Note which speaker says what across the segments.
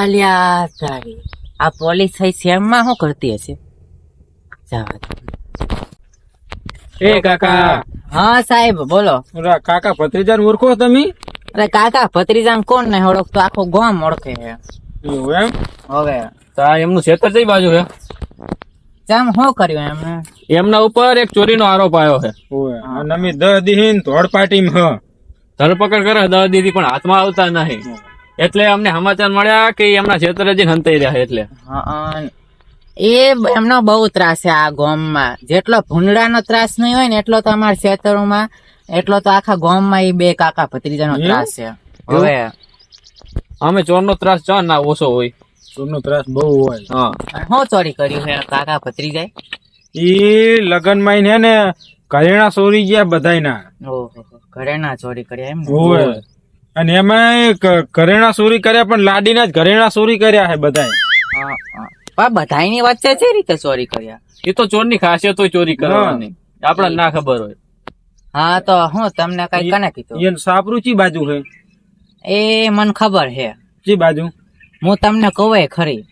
Speaker 1: અલ્યા તારી આ પોલીસ થઈ શેમમાં શું કરતી હશે? જવા દે.
Speaker 2: એ કાકા.
Speaker 1: હા સાહેબ બોલો.
Speaker 2: કાકા ભત્રીજાને ઓળખો તમે?
Speaker 1: અરે કાકા ભત્રીજાને કોણ નહીં ઓળખતો, આખો ગામ ઓળખે છે.
Speaker 2: એવું એમ?
Speaker 1: હવે
Speaker 2: એમનું ખેતર કઈ બાજુ છે?
Speaker 1: જામ શું કર્યું એમને?
Speaker 2: એમના ઉપર એક ચોરીનો આરોપ આવ્યો છે. અને અમે 10 દી ધોળ પાટીમાં ધરપકડ કરે 10 દી પણ હાથમાં આવતા નહીં. એટલે અમને સમાચાર મળ્યા કે એમના ખેતરે જઈને હંતાઈ રહ્યા. એટલે
Speaker 1: એ એમનો બહુ ત્રાસ છે આ ગામમાં. જેટલો ભૂંડડાનો ત્રાસ નહીં હોય ને એટલો તો અમારા ખેતરોમાં, એટલો તો આખા ગામમાં એ બે કાકા ભત્રીજાનો ત્રાસ છે. હવે
Speaker 2: અમે ચોરનો ત્રાસ ચા ના ઓછો હોય. ચોરનો ત્રાસ બહુ હોય.
Speaker 1: શું ચોરી કર્યું છે કાકા ભત્રીજાએ?
Speaker 2: ઈ લગનમાં હે ને ઘરેણા ચોરી ગયા બધાયના.
Speaker 1: ઓહો, ઘરેણા ચોરી કર્યા એમ?
Speaker 2: હોય. અને એમાં ઘરેણા ચોરી કર્યા પણ લાડીના જ ઘરેણા ચોરી કર્યા છે બધાય.
Speaker 1: બધાની વચ્ચે છે રીતે ચોરી કર્યા?
Speaker 2: એ તો ચોરની ખાસિયત હોય ચોરી કરવાની, આપડે ના ખબર હોય.
Speaker 1: હા તો હું તમને કઈ કને કીધું?
Speaker 2: એ સાપરું ચી બાજુ છે?
Speaker 1: એ મને ખબર છે.
Speaker 2: ચી બાજુ?
Speaker 1: હું તમને કહું ખરી,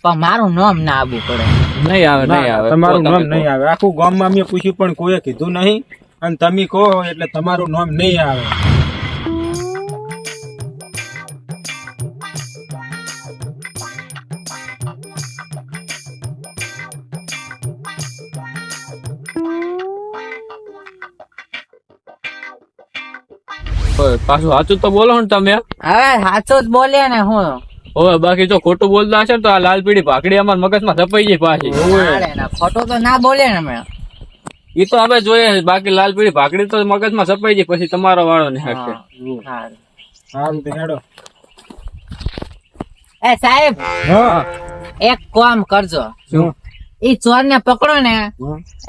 Speaker 1: પણ મારું નામ ના આવવું પડે.
Speaker 2: નહીં આવે, નહીં આવે. તમારું નામ નહીં આવે. આખું ગામમાં મેં પૂછ્યું પણ કોઈએ કીધું નહીં, અને તમે કહો એટલે તમારું નામ નહીં આવે. પાછું સાચું તો બોલો ને તમે.
Speaker 1: હવે સાચું જ બોલ્યા ને હું.
Speaker 2: હવે બાકી જો ખોટું બોલતા હશે તો આ લાલ પીળી ભાકડી અમારા મગજમાં છપાઈ ગઈ પાછી.
Speaker 1: ખોટું તો ના બોલે ને મેં.
Speaker 2: એ તો હવે જોઈએ, બાકી લાલ પીળી ભાકડી તો મગજમાં છપાઈ ગઈ, પછી તમારો વાળો ને હશે.
Speaker 1: એ સાહેબ એક કામ કરજો, ઈ ચોર ને પકડો ને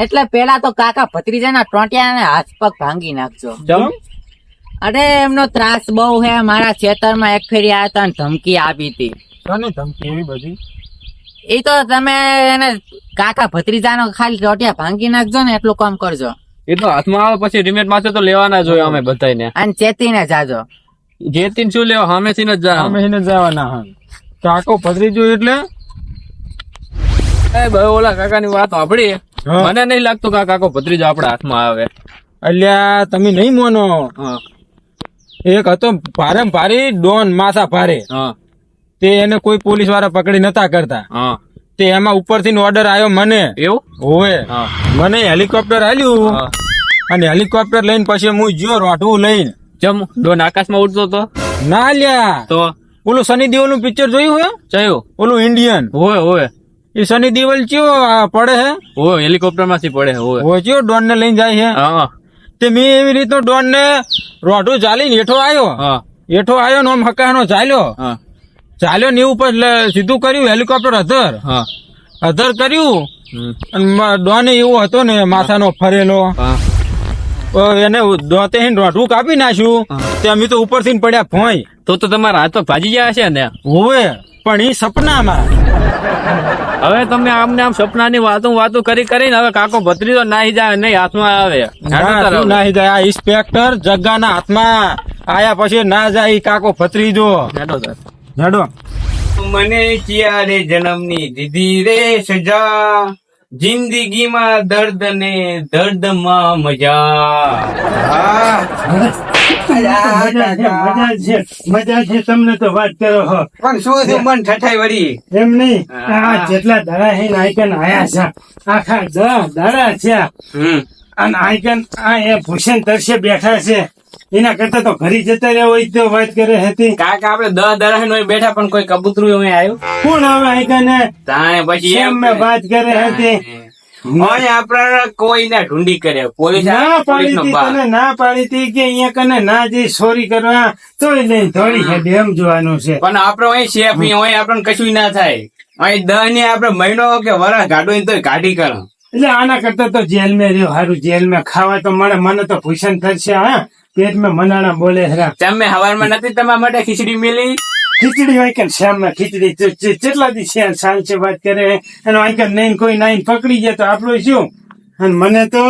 Speaker 1: એટલે પેલા તો કાકા ભત્રીજાના ટોટિયા ને હાથ પગ ભાંગી નાખજો. અરે એમનો ત્રાસ બહુ હે. મારા ખેતરમાં એક ફેરી આવ્યા હતા ને ધમકી આપી હતી.
Speaker 2: ધમકી એવી બધી?
Speaker 1: એ તો તમે એને કાકા ભત્રીજાનો ખાલી ટોટિયા ભાંગી નાખજો ને એટલું કામ કરજો.
Speaker 2: એ તો હાથમાં આવે પછી રિમેટ માં તો લેવાના જ હોય અમે બધાને.
Speaker 1: અને ચેતીને જાજો.
Speaker 2: જેતીને શું લેવા, સામેથી જ જવાના. કાકો ભત્રીજો એટલે ઓલા કાકા ની વાત સાંભળી. મને નહીં લાગતું કે કાકો ભત્રીજો આપડા હાથમાં આવે. અલ્યા તમે નહીં મોનો. એક હતો ભારે ભારી ડોન, માથા ભારે. તે એને કોઈ પોલીસ વાળા પકડી નતા કરતા. તે એમાં ઉપરથી ઓર્ડર આવ્યો મને. એવું હોય? મને હેલિકોપ્ટર આલ્યું અને હેલિકોપ્ટર લઈને પછી હું જ્યો રોટવું લઈને. જમ ડોન આકાશમાં ઉડતો તો ના લ્યા. તો ઓલું સની દેઓલ નું પિક્ચર જોયું હે? જોયું. ઓલું ઇન્ડિયન. હોય હોય. એ સની દેઓલ ચિયો પડે હે? હોય હેલિકોપ્ટર માંથી પડે. હોય ચિયો ડોન ને લઈને જાય છે. તે મેં એવી રીતનો ડોન ને રોઢું ચાલીને હેઠો આવ્યો ને આમ હકાનો ચાલ્યો ને ઉપર સીધું કર્યું હેલિકોપ્ટર અધર કર્યું. અને ડોન એવો હતો ને માથાનો ફરેલો, એને દોતે રોઢું કાપી નાખ્યું. તે અમે તો ઉપરથી પડ્યા ભોંય. તો તમારા હાથ તો ભાજી ગયા છે ને? હોવે, પણ એ સપનામાં. હવે તમે આમને આમ સપનાની વાતો કરીને હવે કાકો ભત્રીજો નાહી જાય નહીં, હાથમાં આવે. નાહી જાય. આ ઇન્સ્પેક્ટર જગ્ગાના હાથમાં આયા પછી ના જાય કાકો ભત્રીજો. હેડો.
Speaker 3: મને ક્યારે જન્મની દીધી રે સજા, જિંદગીમાં દર્દ ને દર્દમાં મજા.
Speaker 4: મજા છે તમને તો વાત કરો હો.
Speaker 3: પણ શું થયું મન ઠઠાઈ વળી?
Speaker 4: એમ નહીં, જેટલા દાડા હે આઈકન આયા છે, આખા 10 દાડા છે. અને આઈકન આ એ ભૂષણ તરસે બેઠા છે, એના કરતા તો ઘરે જતા રહ્યા હોય તો વાત કરે હતી.
Speaker 3: કાકા આપડે 10 દાડા નો બેઠા પણ કોઈ કબૂતરું આવ્યું
Speaker 4: કોણ આવે આઈકન?
Speaker 3: તાણે પછી
Speaker 4: એમ મેં વાત કરે હતી.
Speaker 3: આપડે કોઈને ઢૂંઢી કરે પોલીસ
Speaker 4: ના પાડી હતી, તને ના પાડી હતી કે અહીંયા કને ના જઈ ચોરી કરવા તોય લઈને થોડી હેડ એમ જોવાનું છે.
Speaker 3: પણ આપડે અહીં સેફ નહીં હોય, આપણને કશું ના થાય. અહીં 10 ને આપડે મહિનો કે વરસ ગાડો તો કાઢી કરો.
Speaker 4: એટલે આના કરતા તો જેલમાં રહ્યો હારું. જેલમાં ખાવા તો મળે. મને તો ભૂષણ થશે. હા, પેટમાં મનાણા બોલે હરા.
Speaker 3: તમે હવારમાં નથી તમારા માટે ખીચડી મેલી?
Speaker 4: ખીચડી હોય કે શ્યામમાં ખીચડી કેટલા દી છે સાલ છે વાત કરે એનો આંકર નહીં કોઈ નાઈને પકડી જાય તો આપણું શું. અને મને તો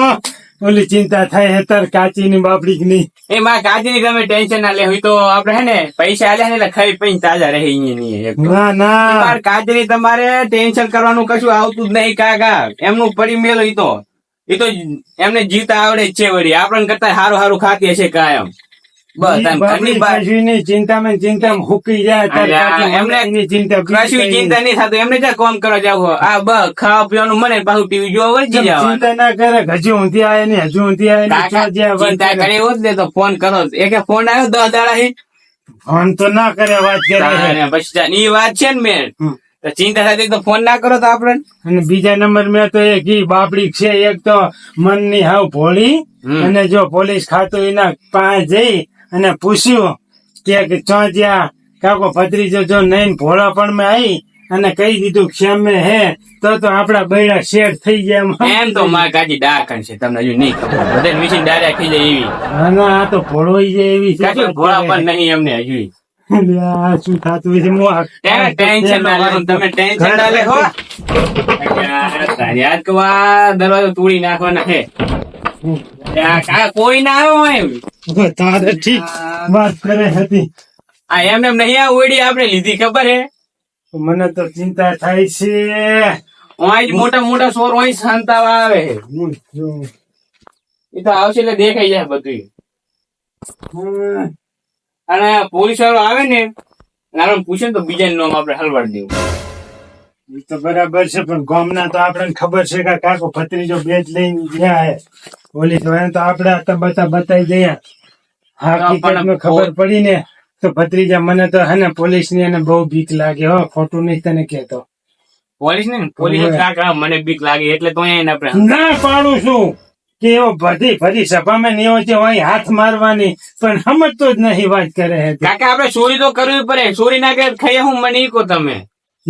Speaker 4: ઓલી ચિંતા થાય હેતર કાચી ની બાપડી કે નહીં.
Speaker 3: એ માં કાજીની તમે ટેન્શન ના લે. તો આપડે હે ને પૈસા આલ્યા ને એટલે ખાઈ પીને તાજા રહે નહીં.
Speaker 4: ના ના
Speaker 3: કાજરી તમારે ટેન્શન કરવાનું કશું આવતું જ નહીં કાકા. એમનું પડી મેલો એ તો એમને જીવતા આવડે જ છે. વળી આપણને કરતા સારું સારું ખાતી હશે કાયમ. બસ આમ ઘરની બહાર
Speaker 4: ચિંતામાં ચિંતામાં હુકી જાય ત્યારે
Speaker 3: એમને
Speaker 4: એની ચિંતા
Speaker 3: કશું ચિંતા નહીં થતું. એમને ક્યાં કામ કરવા જાવ? આ બસ ખાવા પીવાનું મને પાછું ટીવી જોવા વળગી જવાનું.
Speaker 4: ચિંતા ના કરે. હજુ ઊંધી આવે ને હજુ ઊંધી આવે ને
Speaker 3: કાકા,
Speaker 4: તો જ્યાં વાત
Speaker 3: ચિંતા
Speaker 4: કરે.
Speaker 3: કરી હોત ને તો ફોન કરો. એક ફોન આવ્યો 10 દાડા થી.
Speaker 4: ફોન તો ના કરે વાત કરે છે.
Speaker 3: અને પછી ઈ વાત છે ને મેં તો ચિંતા થતી તો ફોન ના કરો તો આપડે.
Speaker 4: અને બીજા નંબર મેં તો એક ઈ બાપડી છે. એક તો મનની હાવ ભોળી. અને જો પોલીસ ખાતું એના પાસે જઈ અને પૂછ્યું કે ચોજ્યા કાકો ભત્રીજો જો નહીં ભોળા પણ મેં આવી અને કહી દીધું ક્ષમે હે તો આપડા બૈડા શેર થઈ ગયા.
Speaker 3: એમ તો મારા કાજી ડાકણ છે. તમને હજુ નહીં ખબર. બધા મિશીન ડાયરેક્ટ થઈ જાય એવી.
Speaker 4: ના આ તો ભોળવાઈ જાય એવી છે.
Speaker 3: કાજી ભોળા પણ નહીં એમને હજુ.
Speaker 4: આ શું થતું હોય છે
Speaker 3: ટેન્શન ના લો. તમે ટેન્શન ના લે હો. યાદ કવા દરવાજો તોડી નાખવાના છે. કોઈ ના આવ્યો હોય.
Speaker 4: તારે ઠીક વાત કરે હતી.
Speaker 3: આ એમને નહીં આ ઓડી આપણે લીધી ખબર હે.
Speaker 4: મને તો ચિંતા થાય છે.
Speaker 3: અહીં જ મોટા મોટા સોર અહીં શાંતાવા આવે છે. એ તો આવશે એટલે દેખાઈ જાય બધું. અને પોલીસ વાળો આવે ને આપણે પૂછે ને તો બીજાનું નામ આપણે હલવાડી દેવું.
Speaker 4: એ તો બરાબર છે પણ ગામના તો આપણને ખબર છે કે કાકો ભત્રીજો બે જ લઈને ગયા હે. પોલીસ વાળા તો આપડે બતાવી દઈએ. હકીકતમાં ખબર પડી ને તો ભત્રીજા મને તો હે ને પોલીસ ની એને બહુ બીક લાગે. હો ખોટું નહીં તને કેતો.
Speaker 3: પોલીસ ને પોલીસ કાકા મને બીક લાગે એટલે તો અહીંયા આપણે
Speaker 4: ના પાડું છું કે એવો બધી સભામાં નહીં હોય અહીં હાથ મારવાની પણ સમજતો જ નહીં વાત કરે છે.
Speaker 3: કાકા આપણે ચોરી તો કરવી પડે. ચોરી ના કરે ખાઈ હું મને ઈ કહો તમે.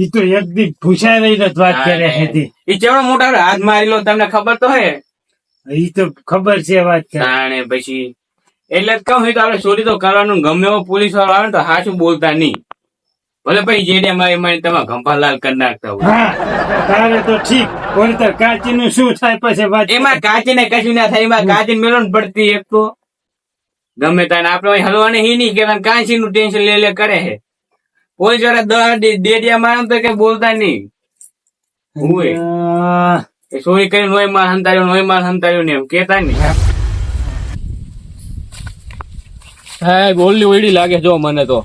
Speaker 4: એ તો એક દી ભૂસાઈ રહી વાત કરે છે.
Speaker 3: એ ચેવડો મોટા હાથ મારી લો તમને ખબર તો હે.
Speaker 4: એ તો ખબર છે વાત કરે.
Speaker 3: તાણે પછી એટલે જ કહું તો આપણે ચોરી તો કરવાનું. ગમે એવો પોલીસ વાળો આવે ને તો હાચું બોલતા નહીં. ભલે પછી જેડે મારી તમે ગંભાલાલ કરી નાખતા હોય.
Speaker 4: હા તારે તો ઠીક. બોલતા કાચી નું શું થાય પછી વાત.
Speaker 3: એમાં કાચી ને કશું ના થાય. એમાં કાચી મેળવણ પડતી એક તો ગમે તાને આપડે હલવાને હી નહીં કે કાંચી નું ટેન્શન લે કરે છે. પોલીસ વાળા ડેડિયા મારે તો કે બોલતા નહીં. ચોરી કરી નોય માલ હંતાર્યો ને એમ કેતા નહીં. હા બોલની ઓયડી લાગે જો મને તો.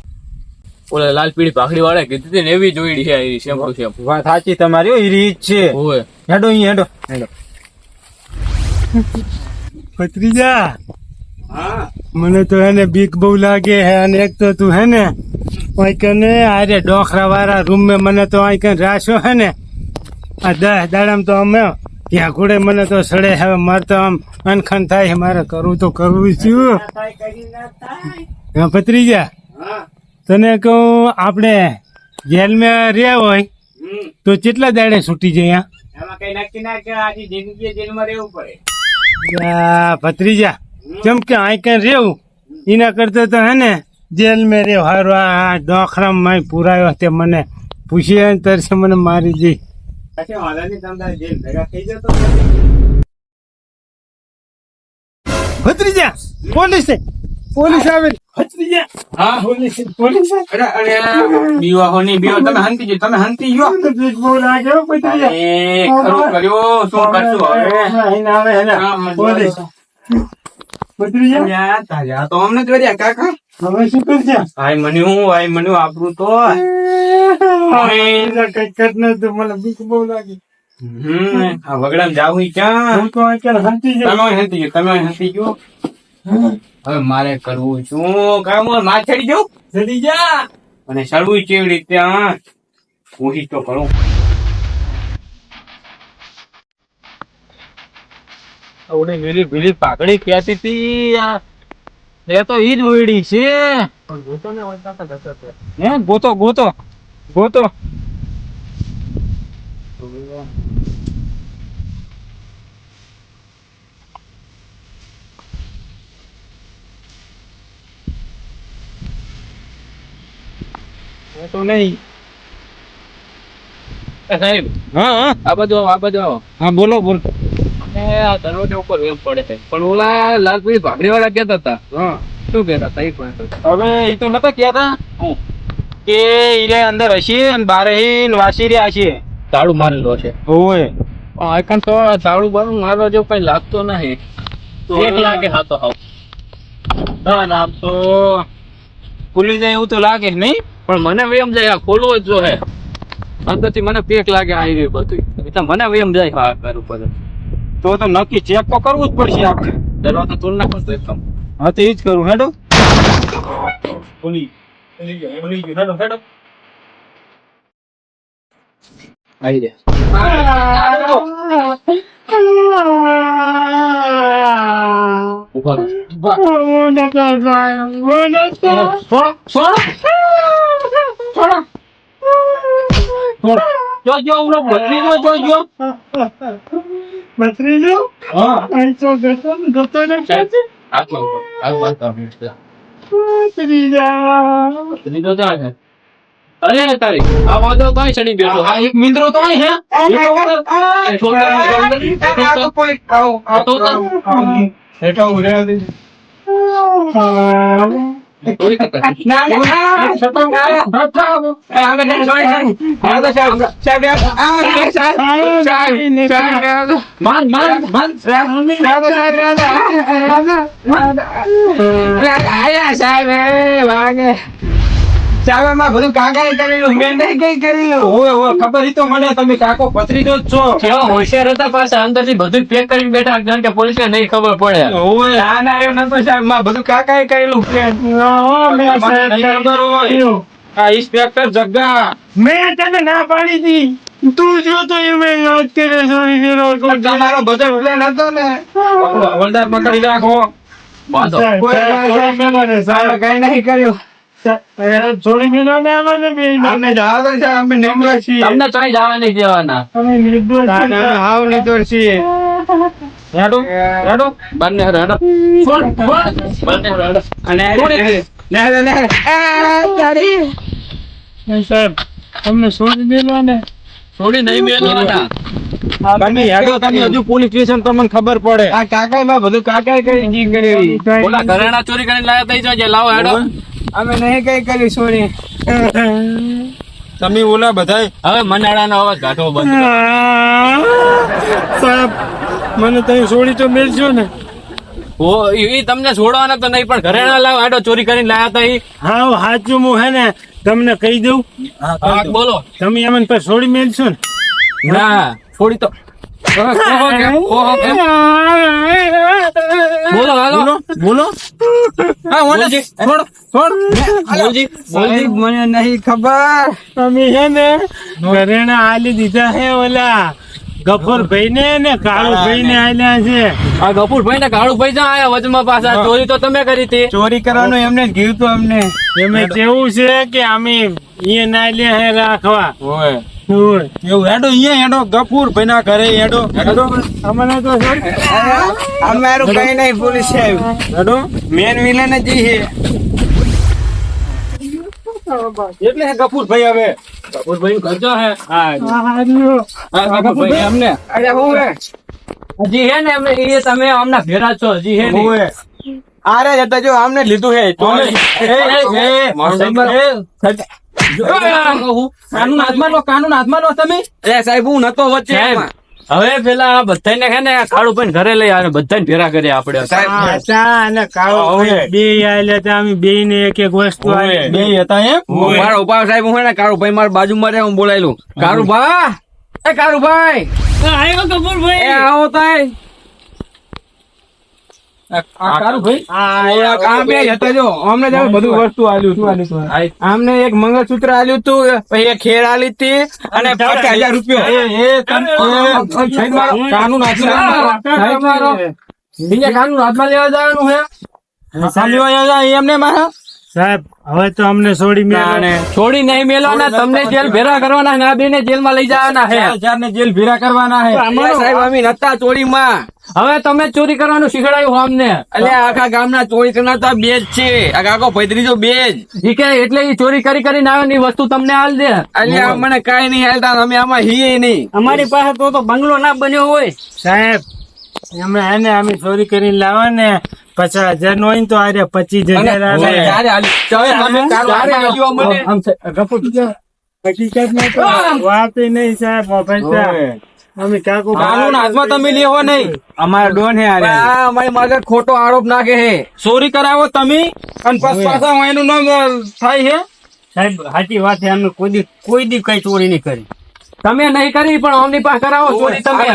Speaker 3: ઓલા લાલ પીળી પાખડી વાળા કીધી હતી ને એવી જ ઓયડી છે. સેમ ટુ સેમ
Speaker 2: વાત સાચી તમારી. એ રીત છે.
Speaker 3: હોય
Speaker 2: હેડો હેડો.
Speaker 4: ભત્રીજા
Speaker 3: હા
Speaker 4: મને તો હે ને બીક બહુ લાગે હે. અને એક તો તું હે ને કને આરે ડોખરા વાળા રૂમ માં મને તો અહીં કઈ રાશો હે ને આ 10 દાડામાં તો અમે ત્યાં ઘોડે મને તો સડે. હવે મારે તો આમ અનખન થાય. મારે કરવું તો કરવું છું. ભત્રીજા તને કહું આપણે જેલમાં રહ્યા હોય તો કેટલા દાડે છૂટી જાય?
Speaker 3: એમાં કઈ નક્કી ના કે આખી જિંદગી જેલમાં રહેવું પડે.
Speaker 4: ભત્રીજા જેમ કે અહીં કઈ રેવું એના કરતા તો હે ને જેલમાં રેવ હારું. આ ડોખરામાં પુરાયો તે મને પૂછીએ તરસે મને મારી દઈ. ભત્રીજા પોલીસ આવે. ભત્રીજા
Speaker 3: હા
Speaker 4: પોલીસ
Speaker 3: બીવા હોની બીવા તમે હંતી ગયો.
Speaker 4: બીક બહુ લાગે હો ભત્રીજા.
Speaker 3: ખરું કર્યો શું કરશું હવે.
Speaker 4: અહીં આવે હે ને પોલીસ. ભત્રીજા
Speaker 3: તાજા તો અમને કર્યા કાકા.
Speaker 4: હવે શું કરશે?
Speaker 3: આય મને આપણું તો
Speaker 4: કઈ કર નતું. મને બીક બહુ લાગે.
Speaker 3: આ વગડામાં જાવું ક્યાં.
Speaker 4: હું તો અત્યારે હાંચી જાઉં.
Speaker 3: તમે હંતી ગયો. હવે મારે કરવું શું કામ માં ચડી જાઉં
Speaker 4: જલ્દી જા.
Speaker 3: અને સડવું કેવી રીતે કોશિશ તો કરું.
Speaker 2: પેલી પાઘડી કહેતી હતી એ તો ઈ જ ઓયડી છે. હે ગોતો તો નહીં.
Speaker 3: સાહેબ
Speaker 2: હા હા
Speaker 3: આ બાજુ આવો
Speaker 2: હા બોલો બોલો.
Speaker 3: અને આ દરવાજા ઉપર વેમ પડે છે પણ ઓલા લાલભાઈ ભાગડી વાળા કેતા હતા
Speaker 2: હા
Speaker 3: શું કેતા હતા એ પણ
Speaker 2: હવે એ તો નતા કહેતા કે ઈરે અંદર હશે અને બારે વાસી રહ્યા છે.
Speaker 3: તાળું મારેલો છે
Speaker 2: ઓય
Speaker 3: પણ આઈકન તો તાળું બાળું મારવા જેવું કઈ લાગતો નહીં એક લાગે હા તો હાવ
Speaker 2: ના ના આમ તો ખુલી જાય એવું તો લાગે જ નહીં.
Speaker 3: પણ મને વેમ જાય આ ખોલવો જ જો હે અંદરથી મને પેક લાગે આ રહ્યું બધું એટલે મને વેમ જાય હા ઘર ઉપર
Speaker 2: તો નક્કી ચેક તો કરવું જ પડશે આપણે.
Speaker 3: દરવાજો તોડ નાખો તો એકદમ
Speaker 2: હા તો એ જ કરું હેડો. ખુલી ગયું હેડો હેડો.
Speaker 3: આવી જાય ઉભા રહો.
Speaker 2: જો જો ઉલો બદલી જો જો જો.
Speaker 4: ભત્રીજો
Speaker 2: હા
Speaker 4: અહીં તો ગતો ને
Speaker 3: આટલો આ વાત આપી
Speaker 4: ભત્રીજા
Speaker 3: લીધો ત્યાં છે અરે તારી આ વાદો કઈ ચડી બેઠો
Speaker 2: આ એક મિંદ્રો તો અહીં હે. હેઠો ઉરે દે. માન માન માન
Speaker 3: બધું કાકા કરેલું મેં નહીં કઈ કરેલું
Speaker 2: ઓય ઓય ખબર ઈ તો મને તમે કાકો ભત્રીજો જ છો.
Speaker 3: કેવા હોશિયાર હતા પાછા અંદરથી બધું પેક કરીને બેઠા કારણ કે પોલીસને નહીં ખબર પડે
Speaker 2: ઓય
Speaker 3: ના એવું નતો સાહેબ માં બધું કાકાએ કરેલું
Speaker 2: મને નહીં ખબર હોય. આ ઇન્સ્પેક્ટર જગ્ગા
Speaker 4: મેં તને ના પાડી હતી તું જો તો એ મેં યાદ કરે
Speaker 3: તમારો બધો પ્લાન હતો ને
Speaker 2: હવલદાર પકડી રાખો.
Speaker 3: બાંધો
Speaker 4: સાહેબ
Speaker 3: કઈ નહીં કર્યું
Speaker 4: છોડી મેળો ને અમે
Speaker 3: અમે જવા છે અમે નિર્દોષ છીએ તમને ચોઈ જવા નહીં દેવાના
Speaker 4: નિર્દોષ
Speaker 3: હાવ નિર્દોષ છીએ
Speaker 2: હેડો હેડો.
Speaker 3: બંને રડો બંને રડો અને
Speaker 4: સાહેબ અમને છોડી મેળો ને
Speaker 3: થોડી નહીં મેળવવાના
Speaker 2: તમે હેડો તમે હજુ પોલીસ સ્ટેશન તમને ખબર પડે.
Speaker 3: આ કાકાએ માં બધું કાકાએ કરી જી કરી ઓલા ઘરેણા ચોરી કરીને લાયા થઈ જજે લાવો હેડો અમે નહીં કઈ કરી ચોરી
Speaker 2: તમે ઓલા બધાય
Speaker 3: હવે મનાડાનો અવાજ કાઢવો બંધ
Speaker 4: સાહેબ મને તમે છોડી તો મેળજો ને
Speaker 3: ઓ ઈ તમને છોડવાના તો નહીં પણ ઘરેણા લાવો હેડો ચોરી કરીને લાયા હતા ઈ
Speaker 4: હા સાચું હું હે ને તમને કહી દઉં
Speaker 3: હા, બોલો
Speaker 4: તમે અમને પર છોડી મેળશો ને
Speaker 3: ના છોડી તો ઓહો કેમ? બોલો હાલો
Speaker 2: બોલો બોલો. હા ઓલા
Speaker 3: બોલજી.
Speaker 2: છોડ છોડ.
Speaker 3: બોલજી બોલજી મને નહીં ખબર
Speaker 4: અમે હે ને ઘરેણા આલી દીધા હે ઓલા ગફુર ભાઈ ને કાળુ ભાઈ ને આલ્યા છે
Speaker 3: આ ગફુરભાઈ ને કાળુભાઈ જ્યાં આયા વચમાં પાછા ચોરી તો તમે કરી હતી
Speaker 2: ચોરી કરવાનું એમને જ કીધું તું અમને.
Speaker 4: એમાં કેવું છે કે અમે એ ના લ્યા હે રાખવા
Speaker 2: ઓય
Speaker 4: ઓય.
Speaker 2: એવું હેડો અહીંયા હેડો ગફૂર ભાઈ ના ઘરે હેડો હેડો
Speaker 4: અમને તો છોડી
Speaker 3: અમારું કઈ નહીં પોલીસ સાહેબ
Speaker 2: હેડો.
Speaker 3: મેન વિલન જ છે
Speaker 2: એટલે હે ગફૂર ભાઈ હવે
Speaker 3: ગફુરભાઈ કરજો હે
Speaker 4: હાર્યો.
Speaker 2: આ ગફૂર ભાઈ અમને
Speaker 3: અરે હું હે હજી હે ને અમે એ તમે અમના ભેરા છો હજી હે ને
Speaker 2: ઓય
Speaker 3: આરે જતા જો અમને લીધું હે
Speaker 2: કાનૂન હાથમાં લો કાનૂન હાથમાં લો તમે.
Speaker 3: સાહેબ હું નતો વચ્ચે હવે પેલા બધાને હે ને કાળુ ભાઈ ઘરે લઈ આવે બધાને ભેરા કર્યા આપણે
Speaker 4: હા, ચા અને કાળો ભાઈ બે આલ્યા તા અમે બે ને એક એક વસ્તુ આલી.
Speaker 2: બે હતા એમ.
Speaker 3: મારો ઉપાવ સાહેબ હું હે ને કાળુ ભાઈ મારા બાજુમાં રહે હું બોલાયેલું કાળુ ભા એ કાળુ ભાઈ એ આવો તાય
Speaker 2: આ કારું ભાઈ
Speaker 3: કામ બે હતા જો અમને જ બધું વસ્તુ આલ્યું હતું આમને એક મંગળસૂત્ર આલ્યું હતું પછી એક ખેર આલી હતી અને 50,000 રૂપિયા
Speaker 2: કાનૂન હાથમાં
Speaker 3: બીજા કાનૂન હાથમાં લેવા જવાનું હે
Speaker 2: એમને મારા
Speaker 4: સાહેબ હવે તો અમને છોડી મેળો.
Speaker 3: છોડી નહીં મેલવાના, તમને જેલ ભેરા કરવાના, ના બેને જેલમાં લઈ જવાના હે.
Speaker 2: 4,000 ને જેલ ભેરા કરવાના હે.
Speaker 3: સાહેબ અમે નતા ચોરીમાં. હવે તમે ચોરી કરવાનું શીખડાયું અમને. એટલે આખા ગામના ચોરી કરનાર તો આ બે જ છે. આ કાકો ભત્રીજો બે જ. ઈ કે એટલે ઈ ચોરી કરીને આવે ને ઈ વસ્તુ તમને હાલ દે. એટલે મને કાઈ નહીં હાલતા, અમે આમાં હીએ નહીં. અમારી પાસે તો બંગલો ના બન્યો હોય.
Speaker 4: સાહેબ એમને એને અમે ચોરી કરીને લાવવા ને 50,000 નો હોય ને તો આરે 25,000 હકીકત માં વાત નહીં સાહેબ. મોબાઈલ અમે કાકુ
Speaker 2: કાનૂન હાથમાં તમે લેવો નહીં.
Speaker 4: અમારા ડોન હે
Speaker 3: અમારી માથે ખોટો આરોપ નાખે હે.
Speaker 2: ચોરી કરાવો તમે અને પછી પાછા એનું નામ થાય છે.
Speaker 4: સાહેબ સાચી વાત છે. અમે કોઈ દી કઈ ચોરી નહીં કરી.
Speaker 3: તમે નહીં કરી પણ અમની પાસે કરાવો ચોરી. તમે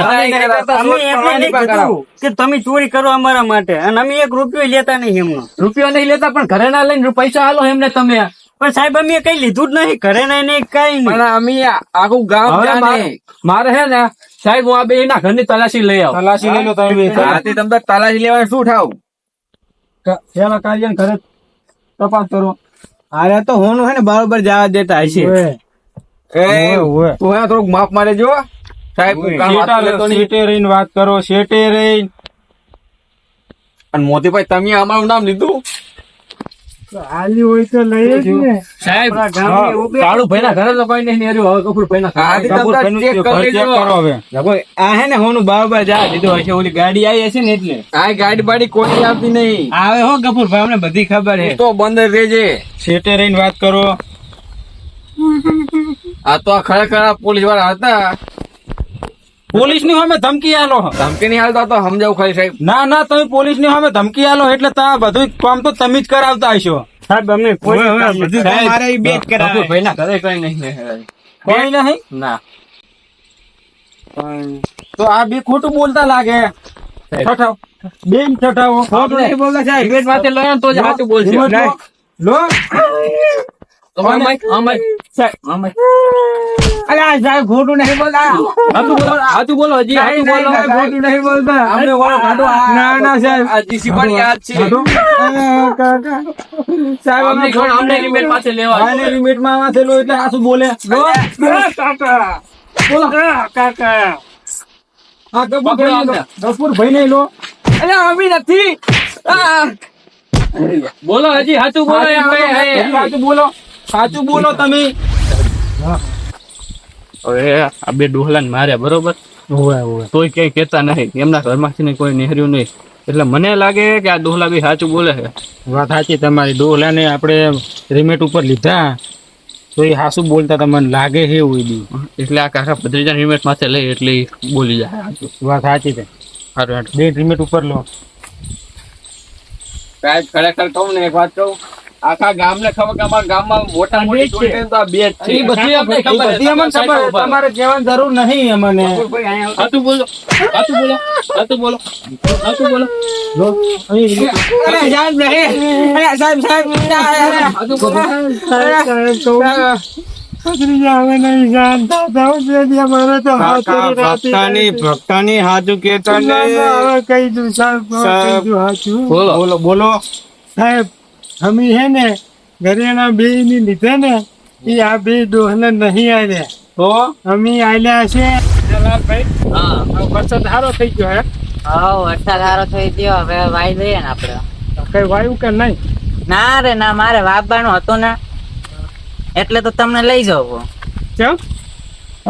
Speaker 4: કે તમે ચોરી કરો અમારા માટે અને અમે 1 રૂપિયો લેતા નહીં એમનો.
Speaker 3: રૂપિયો નહીં લેતા પણ ઘરે ના લઈને પૈસા હાલો એમને તમે.
Speaker 4: પણ સાહેબ અમે કઈ લીધું જ નહીં, ઘરે નહીં કઈ નહીં.
Speaker 3: પણ અમે આખું ગામ જાણે. મારે હે ને સાહેબ હું આ બે ના ઘરની તલાશી લઈ આવું.
Speaker 2: તલાશી લઈ લો તમે.
Speaker 3: તમને તલાશી લેવા શું થાવ?
Speaker 2: પેલા કાર્ય ઘરે તપાસ કરો.
Speaker 3: અરે તો હોનું હે ને બરોબર જવા દેતા હશે. તું હે થોડુંક માપ મારે જો સાહેબ.
Speaker 2: શેઠે રહીને વાત કરો. શેઠે રહીને.
Speaker 3: અને મોતીભાઈ તમે અમારું નામ લીધું
Speaker 4: આલી હોય તો લઈએ જ ને
Speaker 3: સાહેબ. કાળુ ભાઈ ના ઘરે તો કોઈ નહીં હવે કપૂર ભાઈ ના.
Speaker 4: આ હે ને હોનું બરોબર જવા દીધું હશે. ઓલી ગાડી આવી હશે ને એટલે
Speaker 3: આ ગાડી બાડી કોઈ આવતી નહીં
Speaker 4: આવે હો કપૂર ભાઈ, અમને બધી ખબર હે.
Speaker 3: તો બંધ રહેજે.
Speaker 2: શેઠે રહીને વાત કરો.
Speaker 3: આ તો ખરેખર પોલીસ વાળા હતા.
Speaker 2: પોલીસ ની સામે ધમકી આલો.
Speaker 3: ધમકી નહીં હાલતા તો સમજાવું ખાલી સાહેબ.
Speaker 2: ના તમે પોલીસ ની સામે ધમકી આલો એટલે બધું કામ તો તમે જ કરાવતા હશો.
Speaker 4: સાહેબ અમે મારે બે જ કરાવે.
Speaker 3: ભાઈ ના ઘરે કઈ નહીં.
Speaker 2: કોઈ નહીં
Speaker 3: ના
Speaker 2: તો આ બે ખોટું બોલતા લાગે. ઠઠાવ બેન ઠઠાવો.
Speaker 3: ખોટું નહીં બોલતા સાહેબ. પેટ માથે લઈને તો જ સાચું બોલશે.
Speaker 2: લો
Speaker 3: અરે સાહેબ ખોટું નહીં બોલતા. સાચું બોલો હજી. સાચું બોલો.
Speaker 4: ખોટું નહીં બોલતા.
Speaker 3: અમને વાળો કાઢો.
Speaker 4: ના ના સાહેબ
Speaker 3: આ જીસીબી યાદ છે સાહેબ. અમને રિમેટ પાસે લેવા
Speaker 2: આને લિમિટ માં આવા થયેલો એટલે આ શું બોલે.
Speaker 4: કાકા બોલો કાકા
Speaker 2: આ ગફુર ભાઈ નહીં લો.
Speaker 3: અરે અમી નથી. બોલો હજી સાચું બોલો.
Speaker 2: સાચું બોલો. સાચું બોલો તમે.
Speaker 3: હવે આ બે ડોહલાને માર્યા બરોબર. તોય કઈ કેતા નહીં. એમના ઘરમાંથી કોઈ નહેર્યું નહીં. એટલે મને લાગે કે આ ડોહલા બી સાચું બોલે છે.
Speaker 2: વાત સાચી તમારી. ડોહલા ને આપણે રિમેટ ઉપર લીધા તો એ હાસું બોલતા તમને લાગે છે એવું બી.
Speaker 3: એટલે આ કાકા ભત્રીજા રિમેટ માથે લઈ એટલે ઈ બોલી જાય સાચું.
Speaker 2: વાત સાચી છે.
Speaker 3: સારું
Speaker 2: બે રિમેટ ઉપર લો.
Speaker 3: સાહેબ ખરેખર કહું ને એક વાત કહું. આખા ગામને ખબર કે અમારા ગામમાં મોટા મોટી ચોરી કરીને તો આ બે જ છે.
Speaker 2: એ બધી અમને ખબર. તમારે કહેવાની જરૂર નહીં અમને.
Speaker 3: સાચું બોલો. સાચું બોલો. સાચું બોલો. સાચું બોલો.
Speaker 2: લો અહીં
Speaker 3: અરે સાહેબ નહીં. અરે સાહેબ સાચું બોલો.
Speaker 4: ભક્તાની હાજુ કેતા કહી દઉં સાહેબ.
Speaker 2: બોલો બોલો.
Speaker 4: સાહેબ અમે હે ને ઘરેણા બે ની લીધા ને એ આ બે ડોહલા નહીં આવ્યા
Speaker 2: તો
Speaker 4: અમે આલ્યા છે.
Speaker 1: હા
Speaker 4: વરસાદ સારો થઈ ગયો હે.
Speaker 1: હા વરસાદ સારો થઈ ગયો. હવે વાઈ દઈએ ને આપડે.
Speaker 4: કઈ વાયુ કે નહીં?
Speaker 1: ના રે ના, મારે વાવવાનું હતું ને એટલે તો તમને લઈ જાવ.
Speaker 4: કેમ?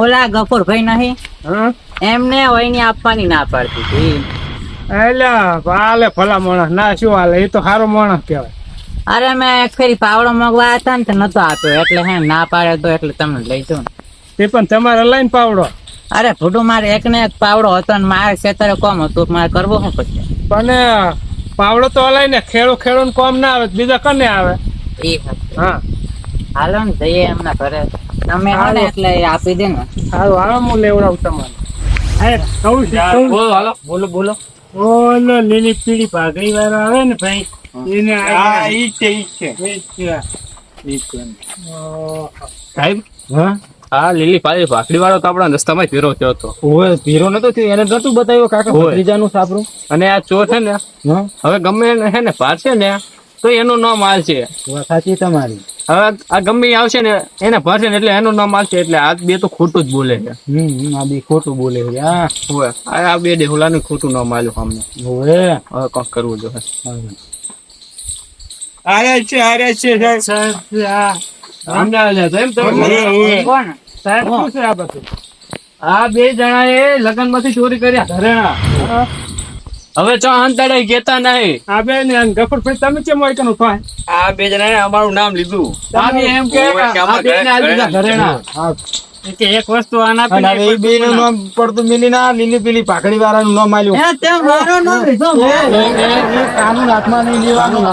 Speaker 1: ઓલા ગફુર ભાઈ નહીં
Speaker 4: હા
Speaker 1: એમને વહીની આપવાની ના પાડતી હતી.
Speaker 4: એલા હાલે ભલા માણસ ના શું હાલે. એ તો સારો માણસ કહેવાય.
Speaker 1: અરે મેં એક ફેરી પાવડો મગવા હતા ને તો નતો આપ્યો એટલે હે ના પાડે તો એટલે તમને લઈ જાઉં.
Speaker 4: તે પણ તમારે લઈને પાવડો.
Speaker 1: અરે ભૂડું મારે એક ને એક પાવડો હતો ને મારે ખેતરે કોમ હતું. મારે કરવો શું પછી?
Speaker 4: પણ પાવડો તો લઈને ખેડૂ કોમ ના આવે બીજા કને આવે.
Speaker 1: એ
Speaker 4: હા
Speaker 1: હાલો ને જઈએ એમના ઘરે. તમે હો ને એટલે એ આપી દે ને.
Speaker 4: સારું હાલો હું લેવડાવું તમારે. કહું છું
Speaker 3: બોલો હાલો.
Speaker 2: બોલો બોલો.
Speaker 4: ઓલો લીલી પીળી પાઘડી વાળો આવે ને ભાઈ એને
Speaker 3: સાહેબ
Speaker 2: હા
Speaker 3: હા લીલી પાડી ભાખડી વાળો તો આપણા રસ્તામાં ફેરો થયો હતો.
Speaker 2: ઓય ભીરો નતો થયો. એને નતું બતાવ્યો કાકા
Speaker 3: ઓય.
Speaker 2: ભત્રીજાનું સાપરું.
Speaker 3: અને આ ચોર છે ને
Speaker 2: હા
Speaker 3: હવે ગમે એને હે ને પાડશે ને તો એનું નામ હાલશે.
Speaker 4: વાત સાચી તમારી.
Speaker 3: હવે આ ગમે ઈ આવશે ને એને ભરશે ને એટલે એનું નામ હાલશે. એટલે આ બે તો ખોટું જ બોલે છે.
Speaker 4: આ બી ખોટું બોલે છે. હા
Speaker 3: હોય આ બે દેહુલાનું ખોટું નામ આલ્યું અમને.
Speaker 4: હવે
Speaker 3: હવે કંઈક કરવું જોઈએ.
Speaker 4: આરે છે સાહેબ.
Speaker 3: અમને આલ્યા તો એમ તમે
Speaker 1: કોણ
Speaker 4: સાહેબ શું છે આ બધું?
Speaker 3: આ બે જણાએ લગ્ન માંથી ચોરી કર્યા ઘરેણા. હવે ચો અંતડાઈ કેતા નહીં.
Speaker 4: આ બે ને ગફરભાઈ તમે કેમ હોય કનું થાય?
Speaker 3: આ બે જણાએ અમારું નામ લીધું. આ બે એમ કે આ બે ને આલી દીધા ઘરેણા.
Speaker 4: કે એક વસ્તુ આના
Speaker 2: અને હવે એ બેયનું નામ પડતું મિલી ના લીલી પેલી પાઘડી વાળાનું નામ આલ્યું. કાનૂન હાથમાં નહીં લેવાનું.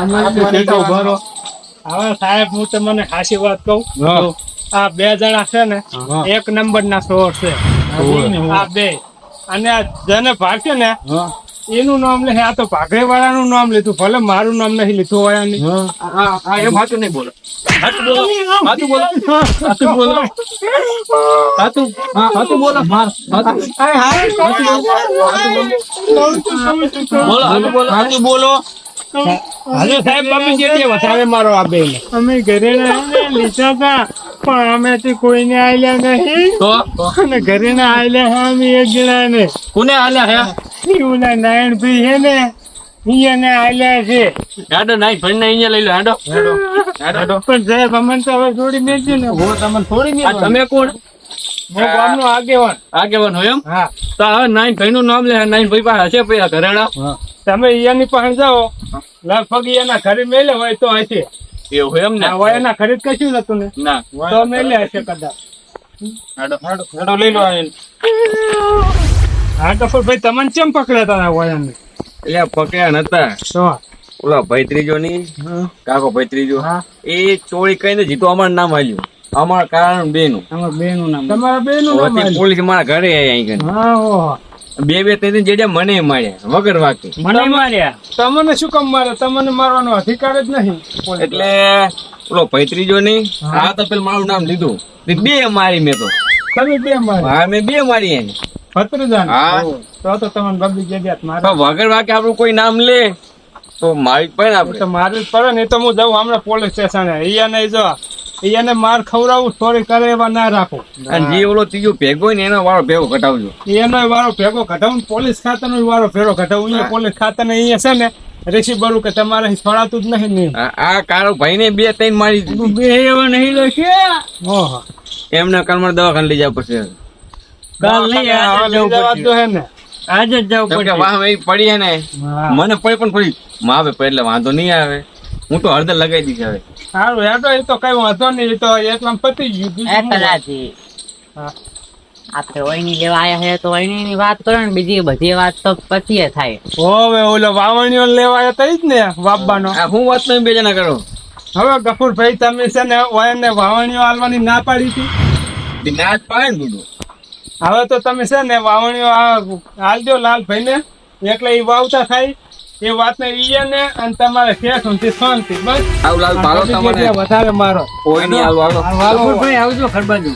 Speaker 4: હવે સાહેબ હું તમને ખાસી વાત કહું. આ બે જણા છે ને એક નંબર ના ચોર છે. આ બે અને આ જેને ભાગ્યો ને એનું નામ લે. આ તો ભાગડે વાળાનું નામ લીધું. ભલે મારું નામ નહીં લીધું હોય એમ
Speaker 3: હાચું નહીં બોલો. હાચું બોલો. હાચું બોલો. હાચું બોલો. હાચું બોલો. હાચું બોલો.
Speaker 4: હાલો સાહેબ તમે જેટલી વધારે મારો આ બે અમે ઘરે લીધા હતા પણ અમે કોઈને આલ્યા નહીં.
Speaker 3: તો
Speaker 4: અને ઘરે ના આલ્યા અમે એક જણા ને
Speaker 3: કોને આલ્યા હે?
Speaker 4: ઓલા નારાયણભાઈ હે ને એને આલ્યા છે.
Speaker 3: હેડો નાઈ ભાઈ ને અહીંયા લઈ લો. હેડો હેડો.
Speaker 4: પણ સાહેબ અમને તો હવે જોડી મેળજો ને.
Speaker 3: હું તમને થોડી મેં. તમે કોણ?
Speaker 4: હું ગામનો આગેવાન.
Speaker 3: આગેવાન હોય એમ?
Speaker 4: હા
Speaker 3: તો હવે નાઈન ભાઈ નું નામ લે. નાઈન ભાઈ પાસે હશે પૈસા ઘરેણા.
Speaker 4: તમે એની પાસે જાઓ લગભગ એના ઘરે મેલે હોય તો હશે.
Speaker 3: એવું એમ ને?
Speaker 4: હોય એના ઘરે જ કશું નતું ને
Speaker 3: ના.
Speaker 4: તો મેલે હશે કદાચ.
Speaker 2: હેડો લઈ લો આ એને.
Speaker 4: હા ગફુરભાઈ તમને કેમ પકડ્યા હતા વયાને?
Speaker 3: એટલે પકડ્યા નતા.
Speaker 4: તો
Speaker 3: ઓલા ભાઈ ત્રીજો ની કાકો ભાઈ ત્રીજો એ ચોરી કઈને જીતો અમારું નામ આલ્યું. અમારા કારણ બે નું.
Speaker 4: તમારા બે નું નામ. તમારા બે નું નામ આલ્યું.
Speaker 3: પોલીસ મારા ઘરે આવી.
Speaker 4: હા ઓહો.
Speaker 3: બે ત્રણ જેડે મને માર્યા વગર વાકે.
Speaker 4: મને માર્યા? તમને શું કામ મારે? તમને મારવાનો અધિકાર જ નહીં.
Speaker 3: એટલે ઓલો ભાઈ ત્રીજો નહીં આ તો પેલું મારું નામ લીધું. બે મારી મેં તો.
Speaker 4: તમે બે માર્યા?
Speaker 3: હા મેં બે મારી એને.
Speaker 4: ભત્રીજાને?
Speaker 3: હા.
Speaker 4: તો તમને બબલી જગ્યાત મારે.
Speaker 3: તો વગર વાકે આપણું કોઈ નામ લે તો મારી પડે આપણે.
Speaker 4: તો મારે જ પડે ને. એ તો હું જાઉં હમણાં પોલીસ સ્ટેશન. અહીંયા નહીં જો એને માર ખવડાવું ચોરી કરે એવા ના રાખો.
Speaker 3: અને જે ઓલો ત્રીજો ભેગો હોય ને એનો વાળો ભેગો કટાવજો.
Speaker 4: એનો વારો ભેગો ઘટાવું. પોલીસ ખાતાનો વારો ભેગો ઘટાવું. અહીંયા પોલીસ ખાતાને અહીંયા છે ને રેસી બરું કે તમારે છોડાતું જ નહીં.
Speaker 3: આ કાળો ભાઈ ને બે ત્રણ મારી દીધી.
Speaker 4: બે એવા નહીં લેશે. ઓહો.
Speaker 3: એમને કલમર દવાખાને લઈ જવા પડશે.
Speaker 4: કાલ નહીં હવે લઈ જવા દો હે ને. આજે જ જવું
Speaker 3: કેમ કે
Speaker 4: પડશે.
Speaker 3: વાહ એ પડી ને મને પડી પણ પડી માવે એટલે વાંધો નહીં આવે. હું તો હળદર લગાવી દીધી હવે.
Speaker 4: સારું હેડો. એ તો કઈ વાંધો નહીં. એ તો એટલામાં પતી ગયું.
Speaker 1: એ કલાજી આપણે વહીની લેવા આયા છે તો વહીની ની વાત કરો ને. બીજી બધી વાત તો પછી થાય.
Speaker 4: હવે ઓલો વાવણીઓ લેવા આવ્યા તા ઈ જ ને વાપવાનો.
Speaker 3: આ હું વાત તમે બે જણા કરો.
Speaker 4: હવે ગફુરભાઈ તમે છે ને ઓયને વાવણીઓ આલવાની ના પાડી હતી.
Speaker 3: ના જ પાડે ને બધું.
Speaker 4: હવે તો તમે છે ને વાવણીઓ આલજો લાલભાઈ ને. એટલે એ વાવતા થાય એ વાત ને ઈ ને અને તમારે શેઠ ઊંધી શાંતિ. બસ
Speaker 3: આવું લાલ ભાલો તમને
Speaker 4: વધારે મારો.
Speaker 3: કોઈ નહીં આવું
Speaker 4: ગફુરભાઈ આવજો ખરબાજુ.